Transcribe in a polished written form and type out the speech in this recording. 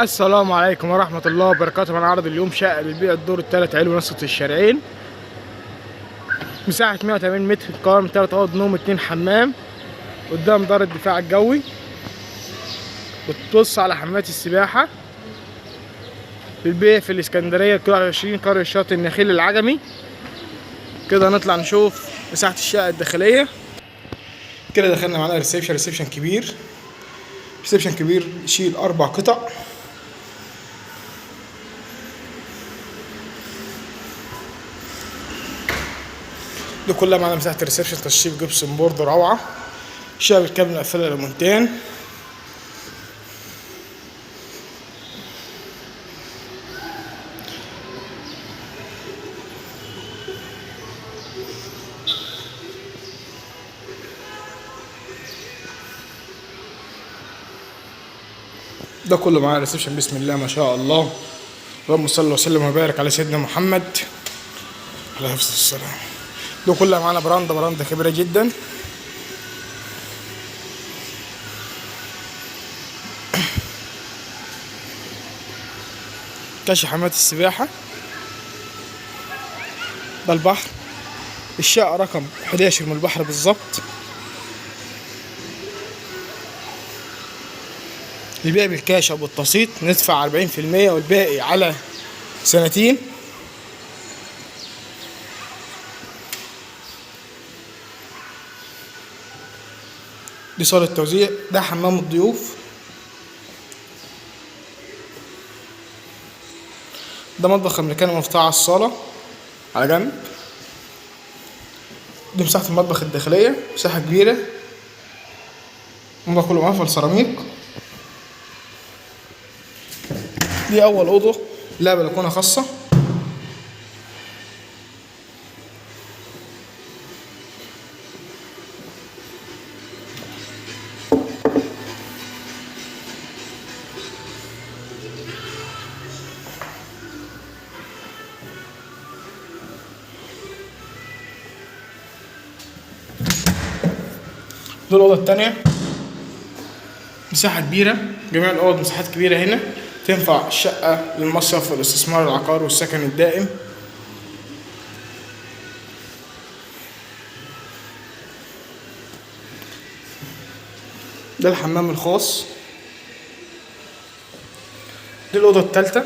السلام عليكم ورحمة الله وبركاته. هنعرض اليوم شقة للبيع الدور الثالث علوي نصة الشارعين، مساحة 180 متر، تتكون من 3 أوض نوم 2 حمام، قدام دار الدفاع الجوي، وتبص على حمامات السباحة. للبيع في الإسكندرية كيلو 20 قرية شاطئ النخيل العجمي. كده نطلع نشوف مساحة الشقة الداخلية. كده دخلنا معانا ريسبشن كبير، يشيل 4 قطع. دي كلها معانا مساحة الريسبشن، تشطيب جبسون بورد روعة، شبكة الكابل مقفلة لمونتين. ده كله معانا ريسبشن. بسم الله ما شاء الله، اللهم صل وسلم وبارك على سيدنا محمد عليه الصلاة والسلام. ده كله معانا براندا كبيرة جدا. كاش حمامات السباحة. ده البحر، الشقة رقم 11 من البحر بالظبط. البيع بالكاش او بالتقسيط، ندفع 40% والباقي على سنتين. دي صالة التوزيع. ده حمام الضيوف. ده مطبخ امريكاني مفتوح على الصالة على جنب. دي مساحة المطبخ الداخلية، مساحة كبيرة، المطبخ كله مقفل سيراميك. دي أول أوضة لها بلكونة خاصة. دي الأوضة التانية، مساحة كبيرة، جميع الأوض مساحات كبيرة هنا، تنفع الشقة للمصيف والاستثمار العقاري والسكن الدائم. ده الحمام الخاص. دي الأوضة التالتة،